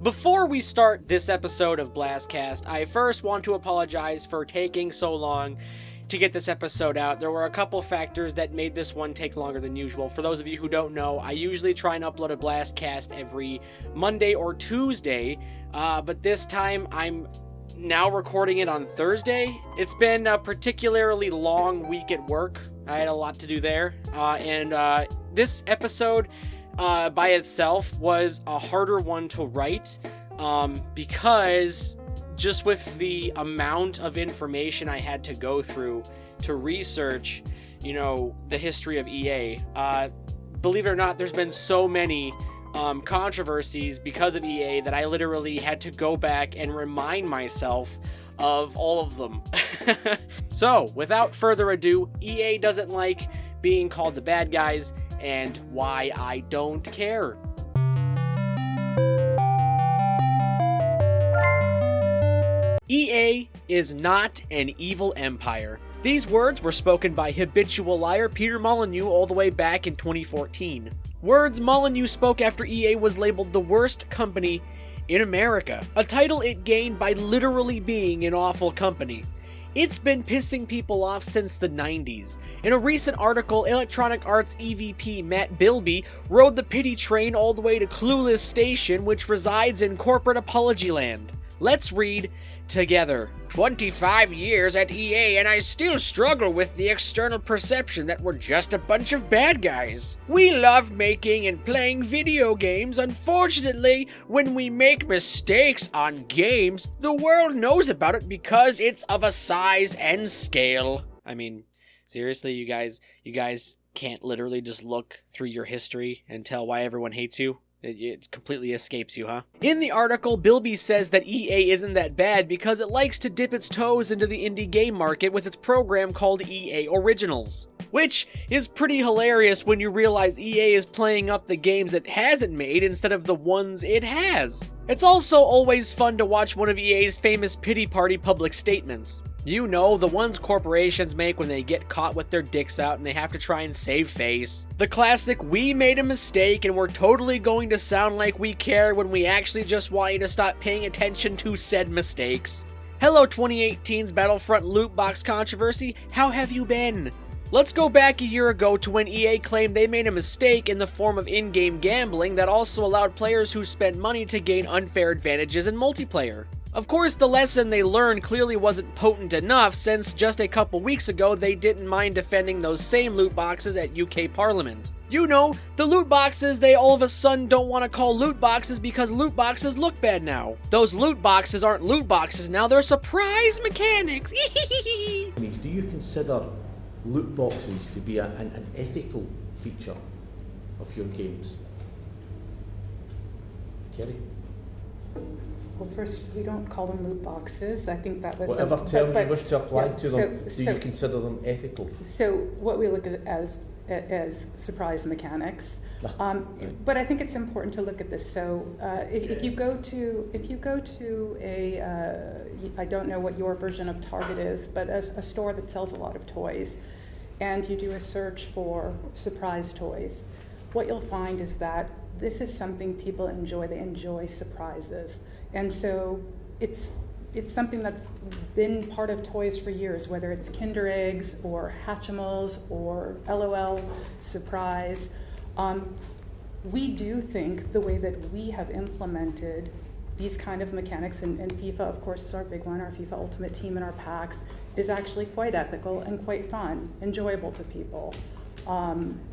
Before we start this episode of Blastcast, I first want to apologize for taking so long to get this episode out. There were a couple factors that made this one take longer than usual. For those of you who don't know, I usually try and upload a Blastcast every Monday or Tuesday, but this time I'm now recording it on Thursday. It's been a particularly long week at work. I had a lot to do there, and this episode by itself was a harder one to write because just with the amount of information I had to go through to research, the history of EA. Believe it or not, there's been so many controversies because of EA that I literally had to go back and remind myself of all of them. So, without further ado, EA doesn't like being called the bad guys, and why I don't care. EA is not an evil empire. These words were spoken by habitual liar Peter Molyneux all the way back in 2014. Words Molyneux spoke after EA was labeled the worst company in America, a title it gained by literally being an awful company. It's been pissing people off since the 90s. In a recent article, Electronic Arts EVP Matt Bilby rode the pity train all the way to Clueless Station, which resides in corporate apology land. Let's read together. 25 years at EA and I still struggle with the external perception that we're just a bunch of bad guys. We love making and playing video games. Unfortunately, when we make mistakes on games, the world knows about it because it's of a size and scale. I mean, seriously, you guys can't literally just look through your history and tell why everyone hates you? It completely escapes you, huh? In the article, Bilby says that EA isn't that bad because it likes to dip its toes into the indie game market with its program called EA Originals. Which is pretty hilarious when you realize EA is playing up the games it hasn't made instead of the ones it has. It's also always fun to watch one of EA's famous pity party public statements. You know, the ones corporations make when they get caught with their dicks out and they have to try and save face. The classic, we made a mistake and we're totally going to sound like we care when we actually just want you to stop paying attention to said mistakes. Hello 2018's Battlefront loot box controversy, how have you been? Let's go back a year ago to when EA claimed they made a mistake in the form of in-game gambling that also allowed players who spent money to gain unfair advantages in multiplayer. Of course, the lesson they learned clearly wasn't potent enough since just a couple weeks ago they didn't mind defending those same loot boxes at UK Parliament. You know, the loot boxes they all of a sudden don't want to call loot boxes because loot boxes look bad now. Those loot boxes aren't loot boxes now, they're surprise mechanics. I mean, do you consider loot boxes to be an ethical feature of your games? Kerry? Well, first, we don't call them loot boxes. I think that was... Whatever term you wish to apply to them, do you consider them ethical? So what we look at as surprise mechanics. But I think it's important to look at this. So if you go to a, I don't know what your version of Target is, but a store that sells a lot of toys, and you do a search for surprise toys, what you'll find is that this is something people enjoy. They enjoy surprises. And so it's something that's been part of toys for years, whether it's Kinder Eggs or Hatchimals or LOL Surprise. We do think the way that we have implemented these kind of mechanics, and FIFA, of course, is our big one, our FIFA Ultimate Team and our packs, is actually quite ethical and quite fun, enjoyable to people.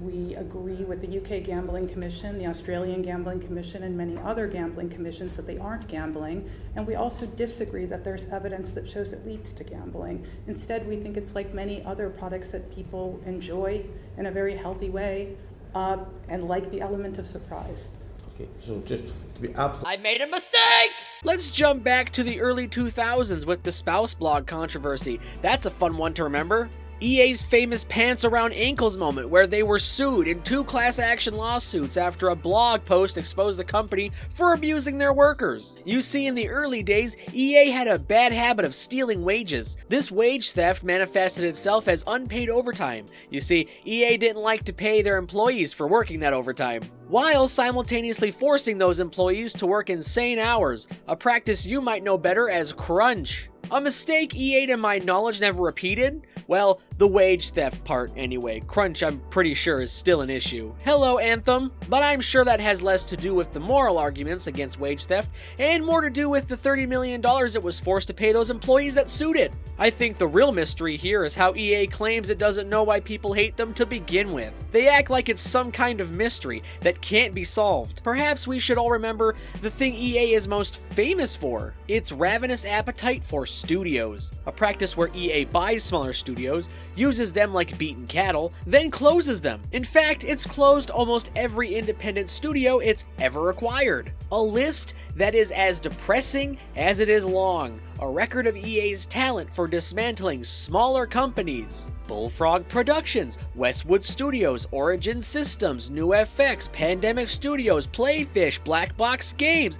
We agree with the UK Gambling Commission, the Australian Gambling Commission, and many other gambling commissions that they aren't gambling. And we also disagree that there's evidence that shows it leads to gambling. Instead, we think it's like many other products that people enjoy in a very healthy way, and like the element of surprise. Okay, so just to be absolutely... I made a mistake! Let's jump back to the early 2000s with the spouse blog controversy. That's a fun one to remember. EA's famous pants around ankles moment where they were sued in 2 class action lawsuits after a blog post exposed the company for abusing their workers. You see, in the early days, EA had a bad habit of stealing wages. This wage theft manifested itself as unpaid overtime. You see, EA didn't like to pay their employees for working that overtime, while simultaneously forcing those employees to work insane hours, a practice you might know better as crunch. A mistake EA to my knowledge never repeated? Well, the wage theft part anyway. Crunch I'm pretty sure is still an issue. Hello, Anthem. But I'm sure that has less to do with the moral arguments against wage theft and more to do with the $30 million it was forced to pay those employees that sued it. I think the real mystery here is how EA claims it doesn't know why people hate them to begin with. They act like it's some kind of mystery that can't be solved. Perhaps we should all remember the thing EA is most famous for. Its ravenous appetite for studios, a practice where EA buys smaller studios, uses them like beaten cattle, then closes them. In fact, it's closed almost every independent studio it's ever acquired. A list that is as depressing as it is long. A record of EA's talent for dismantling smaller companies. Bullfrog Productions, Westwood Studios, Origin Systems, New FX, Pandemic Studios, Playfish, Black Box Games,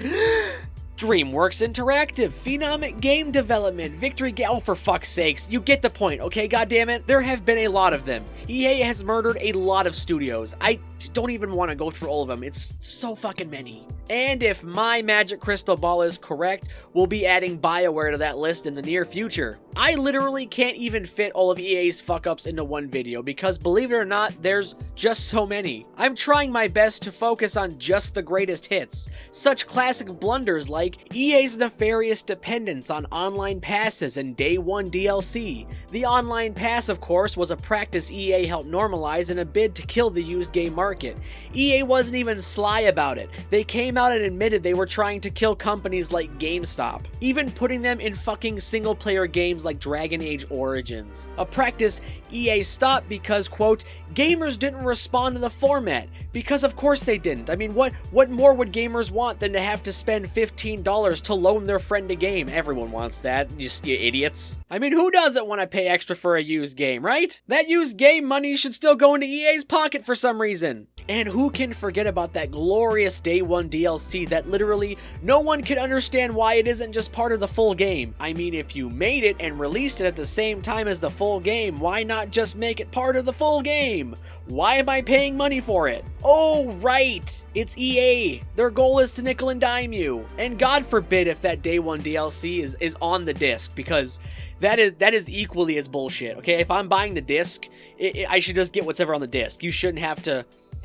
DreamWorks Interactive, Phenomic Game Development, Victory Game. Oh, for fuck's sakes, you get the point, okay, goddammit? There have been a lot of them. EA has murdered a lot of studios. I don't even want to go through all of them. It's so fucking many. And if my magic crystal ball is correct, we'll be adding BioWare to that list in the near future. I literally can't even fit all of EA's fuck-ups into one video because, believe it or not, there's just so many. I'm trying my best to focus on just the greatest hits. Such classic blunders like EA's nefarious dependence on online passes and Day 1 DLC. The online pass, of course, was a practice EA helped normalize in a bid to kill the used game market. EA wasn't even sly about it. They came out and admitted they were trying to kill companies like GameStop, even putting them in fucking single-player games like Dragon Age Origins. A practice EA stopped because, quote, gamers didn't respond to the format. Because of course they didn't. I mean, what more would gamers want than to have to spend $15 to loan their friend a game? Everyone wants that, you idiots. I mean, who doesn't want to pay extra for a used game, right? That used game money should still go into EA's pocket for some reason. And who can forget about that glorious Day 1 DLC that literally no one can understand why it isn't just part of the full game? I mean, if you made it and released it at the same time as the full game, why not just make it part of the full game? Why am I paying money for it? Oh, right! It's EA. Their goal is to nickel and dime you. And God forbid if that Day 1 DLC is on the disc, because that is equally as bullshit, okay? If I'm buying the disc, I should just get whatever on the disc. You shouldn't have to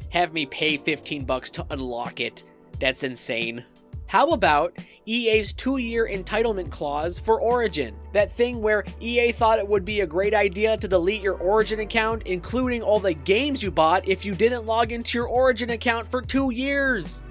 have me pay $15 to unlock it. That's insane. How about EA's 2-year entitlement clause for Origin? That thing where EA thought it would be a great idea to delete your Origin account, including all the games you bought, if you didn't log into your Origin account for 2 years.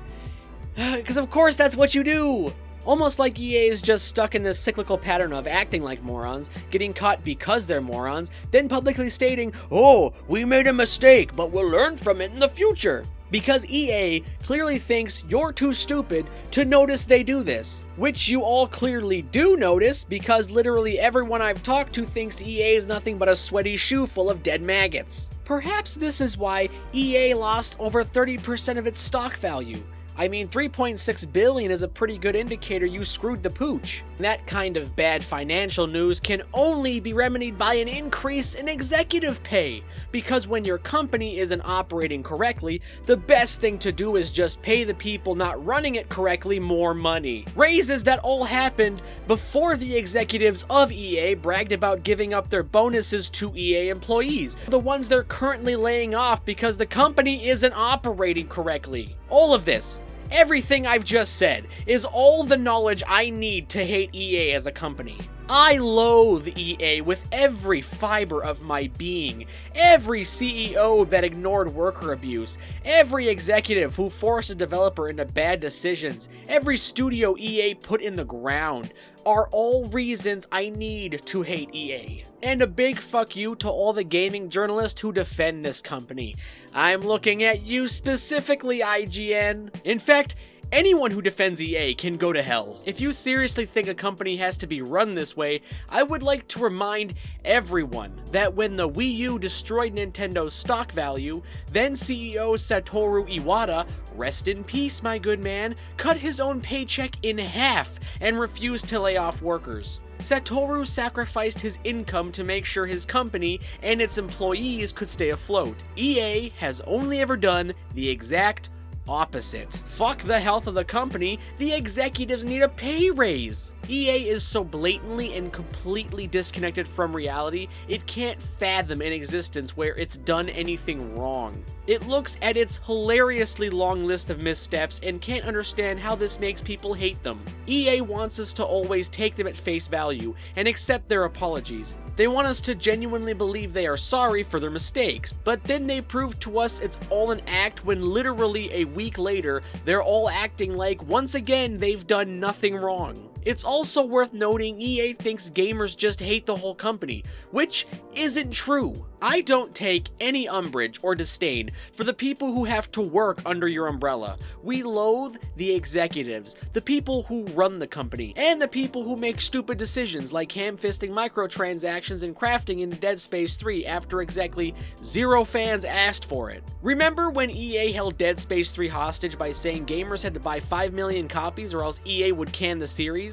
Because of course that's what you do. Almost like EA is just stuck in this cyclical pattern of acting like morons, getting caught because they're morons, then publicly stating, oh, we made a mistake, but we'll learn from it in the future. Because EA clearly thinks you're too stupid to notice they do this. Which you all clearly do notice, because literally everyone I've talked to thinks EA is nothing but a sweaty shoe full of dead maggots. Perhaps this is why EA lost over 30% of its stock value. I mean, $3.6 billion is a pretty good indicator you screwed the pooch. That kind of bad financial news can only be remedied by an increase in executive pay, because when your company isn't operating correctly, the best thing to do is just pay the people not running it correctly more money. Raises that all happened before the executives of EA bragged about giving up their bonuses to EA employees, the ones they're currently laying off because the company isn't operating correctly. All of this, everything I've just said, is all the knowledge I need to hate EA as a company. I loathe EA with every fiber of my being. Every CEO that ignored worker abuse, every executive who forced a developer into bad decisions, every studio EA put in the ground, are all reasons I need to hate EA. And a big fuck you to all the gaming journalists who defend this company. I'm looking at you specifically, IGN. In fact, Anyone who defends EA can go to hell. If you seriously think a company has to be run this way, I would like to remind everyone that when the Wii U destroyed Nintendo's stock value, then CEO Satoru Iwata, rest in peace my good man, cut his own paycheck in half and refused to lay off workers. Satoru sacrificed his income to make sure his company and its employees could stay afloat. EA has only ever done the exact opposite. Fuck the health of the company, the executives need a pay raise. EA is so blatantly and completely disconnected from reality, it can't fathom an existence where it's done anything wrong. It looks at its hilariously long list of missteps and can't understand how this makes people hate them. EA wants us to always take them at face value and accept their apologies. They want us to genuinely believe they are sorry for their mistakes, but then they prove to us it's all an act when literally a week later, they're all acting like, once again, they've done nothing wrong. It's also worth noting EA thinks gamers just hate the whole company, which isn't true. I don't take any umbrage or disdain for the people who have to work under your umbrella. We loathe the executives, the people who run the company, and the people who make stupid decisions like ham-fisting microtransactions and crafting into Dead Space 3 after exactly 0 fans asked for it. Remember when EA held Dead Space 3 hostage by saying gamers had to buy 5 million copies or else EA would can the series?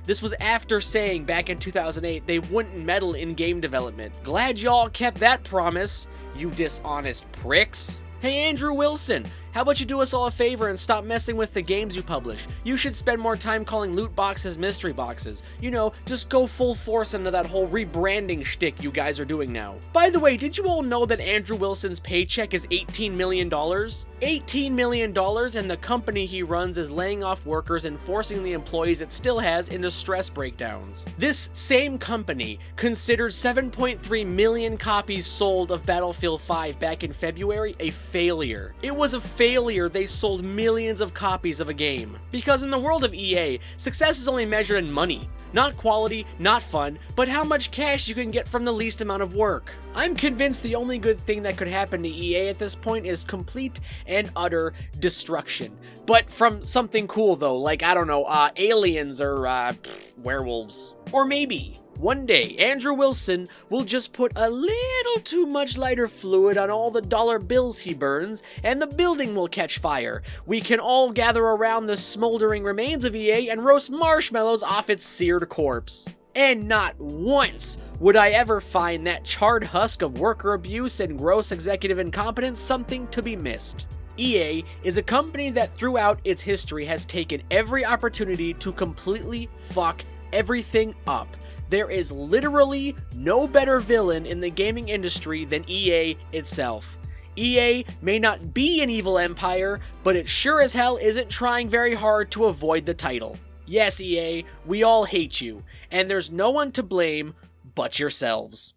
This was after saying back in 2008 they wouldn't meddle in game development. Glad y'all kept that promise, you dishonest pricks. Hey Andrew Wilson, how about you do us all a favor and stop messing with the games you publish? You should spend more time calling loot boxes mystery boxes. You know, just go full force into that whole rebranding shtick you guys are doing now. By the way, did you all know that Andrew Wilson's paycheck is $18 million? $18 million, and the company he runs is laying off workers and forcing the employees it still has into stress breakdowns. This same company considered 7.3 million copies sold of Battlefield 5 back in February a failure. It was a failure they sold millions of copies of a game. Because in the world of EA, success is only measured in money. Not quality, not fun, but how much cash you can get from the least amount of work. I'm convinced the only good thing that could happen to EA at this point is complete and utter destruction. But from something cool though, like, I don't know, aliens or werewolves. Or maybe one day, Andrew Wilson will just put a little too much lighter fluid on all the dollar bills he burns, and the building will catch fire. We can all gather around the smoldering remains of EA and roast marshmallows off its seared corpse. And not once would I ever find that charred husk of worker abuse and gross executive incompetence something to be missed. EA is a company that throughout its history has taken every opportunity to completely fuck everything up. There is literally no better villain in the gaming industry than EA itself. EA may not be an evil empire, but it sure as hell isn't trying very hard to avoid the title. Yes, EA, we all hate you, and there's no one to blame but yourselves.